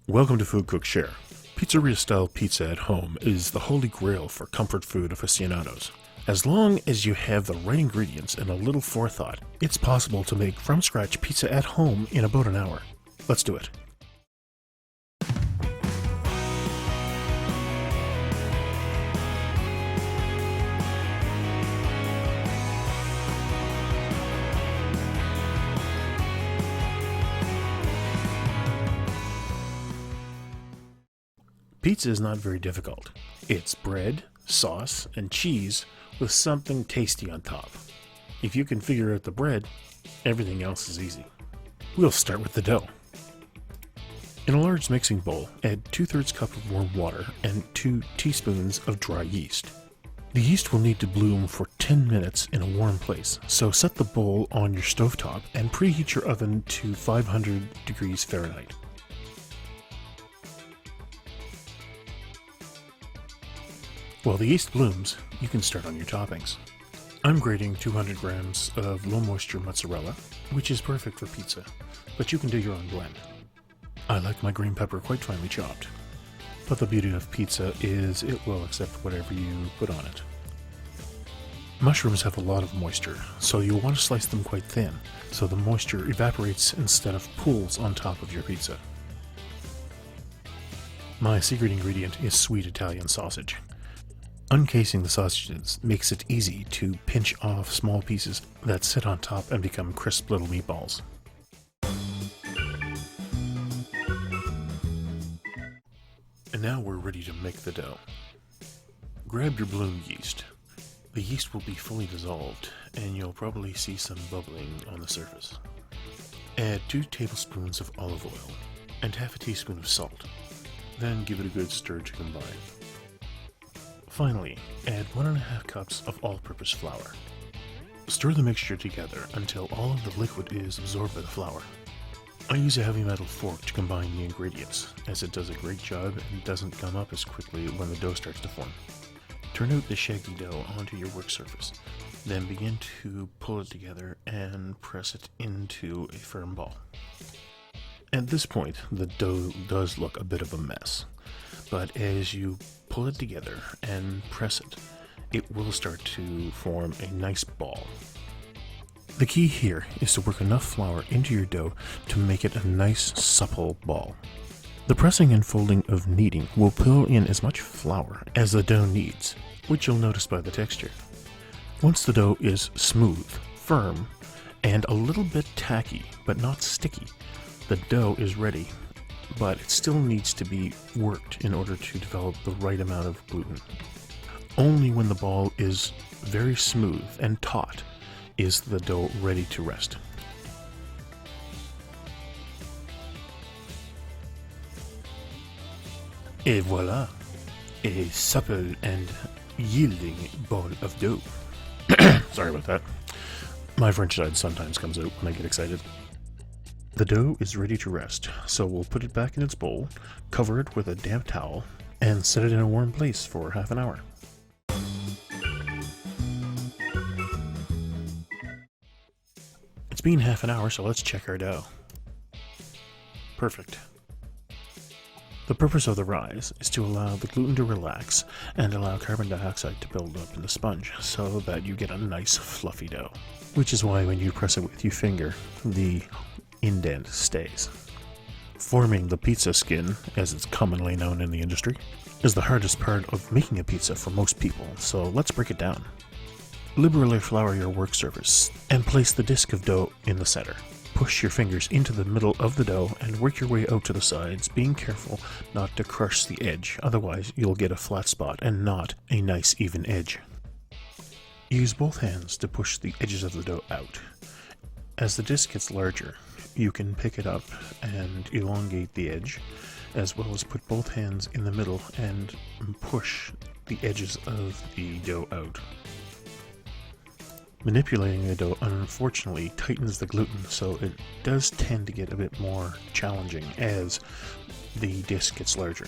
Welcome to Food.Cook.Share. Pizzeria-style pizza at home is the holy grail for comfort food aficionados. As long as you have the right ingredients and a little forethought, it's possible to make from-scratch pizza at home in about an hour. Let's do it. Pizza is not very difficult. It's bread, sauce, and cheese with something tasty on top. If you can figure out the bread, everything else is easy. We'll start with the dough. In a large mixing bowl, add 2/3 cup of warm water and 2 teaspoons of dry yeast. The yeast will need to bloom for 10 minutes in a warm place, so set the bowl on your stovetop and preheat your oven to 500 degrees Fahrenheit. While the yeast blooms, you can start on your toppings. I'm grating 200 grams of low-moisture mozzarella, which is perfect for pizza, but you can do your own blend. I like my green pepper quite finely chopped, but the beauty of pizza is it will accept whatever you put on it. Mushrooms have a lot of moisture, so you'll want to slice them quite thin, so the moisture evaporates instead of pools on top of your pizza. My secret ingredient is sweet Italian sausage. Uncasing the sausages makes it easy to pinch off small pieces that sit on top and become crisp little meatballs. And now we're ready to make the dough. Grab your bloom yeast. The yeast will be fully dissolved, and you'll probably see some bubbling on the surface. Add 2 tablespoons of olive oil and half a teaspoon of salt. Then give it a good stir to combine. Finally, add 1½ cups of all-purpose flour. Stir the mixture together until all of the liquid is absorbed by the flour. I use a heavy metal fork to combine the ingredients, as it does a great job and doesn't gum up as quickly when the dough starts to form. Turn out the shaggy dough onto your work surface, then begin to pull it together and press it into a firm ball. At this point, the dough does look a bit of a mess, but as you pull it together and press it, it will start to form a nice ball. The key here is to work enough flour into your dough to make it a nice, supple ball. The pressing and folding of kneading will pull in as much flour as the dough needs, which you'll notice by the texture. Once the dough is smooth, firm, and a little bit tacky, but not sticky, the dough is ready, but it still needs to be worked in order to develop the right amount of gluten. Only when the ball is very smooth and taut is the dough ready to rest. Et voilà, a supple and yielding ball of dough. Sorry about that. My French side sometimes comes out when I get excited. The dough is ready to rest, so we'll put it back in its bowl, cover it with a damp towel, and set it in a warm place for half an hour. It's been half an hour, so let's check our dough. Perfect. The purpose of the rise is to allow the gluten to relax and allow carbon dioxide to build up in the sponge so that you get a nice fluffy dough, which is why when you press it with your finger, the indent stays. Forming the pizza skin, as it's commonly known in the industry, is the hardest part of making a pizza for most people, so let's break it down. Liberally flour your work surface and place the disc of dough in the center. Push your fingers into the middle of the dough and work your way out to the sides, being careful not to crush the edge, otherwise you'll get a flat spot and not a nice even edge. Use both hands to push the edges of the dough out. As the disc gets larger, you can pick it up and elongate the edge, as well as put both hands in the middle and push the edges of the dough out. Manipulating the dough unfortunately tightens the gluten, so it does tend to get a bit more challenging as the disc gets larger.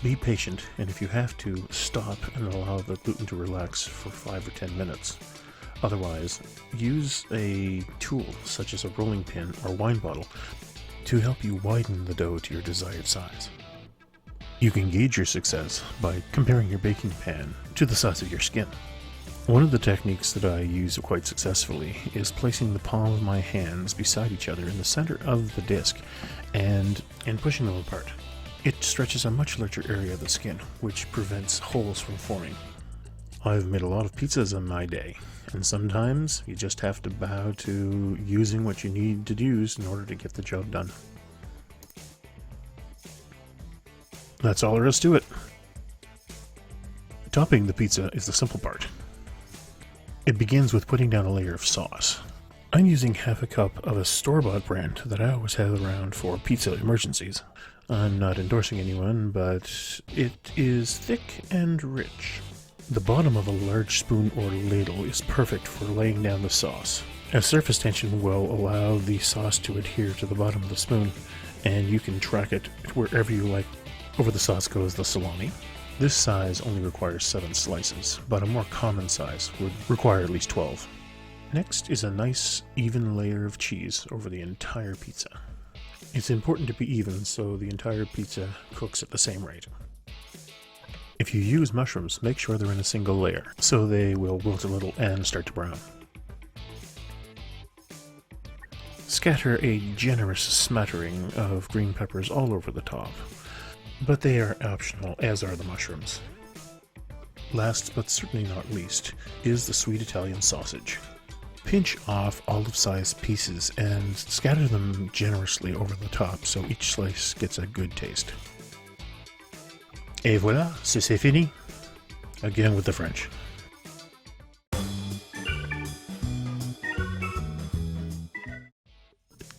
Be patient, and if you have to, stop and allow the gluten to relax for 5 or 10 minutes. Otherwise, use a tool such as a rolling pin or wine bottle to help you widen the dough to your desired size. You can gauge your success by comparing your baking pan to the size of your skin. One of the techniques that I use quite successfully is placing the palm of my hands beside each other in the center of the disc and pushing them apart. It stretches a much larger area of the skin, which prevents holes from forming. I've made a lot of pizzas in my day, and sometimes you just have to bow to using what you need to use in order to get the job done. That's all there is to it. Topping the pizza is the simple part. It begins with putting down a layer of sauce. I'm using half a cup of a store-bought brand that I always have around for pizza emergencies. I'm not endorsing anyone, but it is thick and rich. The bottom of a large spoon or ladle is perfect for laying down the sauce, as surface tension will allow the sauce to adhere to the bottom of the spoon, and you can track it wherever you like. Over the sauce goes the salami. This size only requires 7 slices, but a more common size would require at least 12. Next is a nice, even layer of cheese over the entire pizza. It's important to be even so the entire pizza cooks at the same rate. If you use mushrooms, make sure they're in a single layer, so they will wilt a little and start to brown. Scatter a generous smattering of green peppers all over the top, but they are optional, as are the mushrooms. Last, but certainly not least, is the sweet Italian sausage. Pinch off olive-sized pieces and scatter them generously over the top so each slice gets a good taste. Et voilà, c'est fini. Again with the French.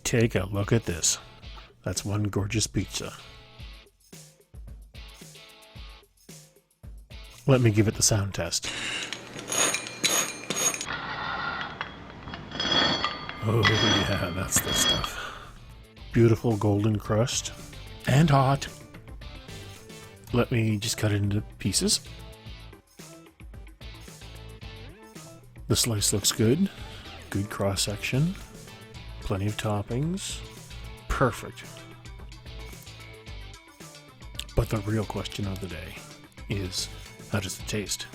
Take a look at this. That's one gorgeous pizza. Let me give it the sound test. Oh yeah, that's the stuff. Beautiful golden crust. And hot. Let me just cut it into pieces. The slice looks good. Good cross section. Plenty of toppings. Perfect. But the real question of the day is, how does it taste?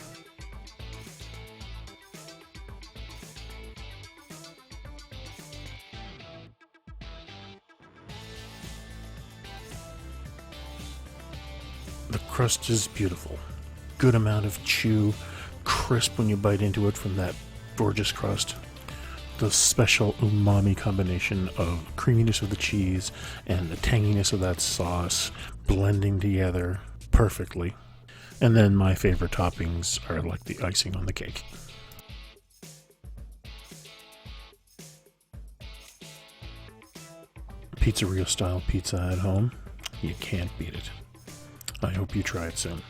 The crust is beautiful. Good amount of chew, crisp when you bite into it from that gorgeous crust. The special umami combination of creaminess of the cheese and the tanginess of that sauce blending together perfectly. And then my favorite toppings are like the icing on the cake. Pizzeria-style pizza at home. You can't beat it. I hope you try it soon.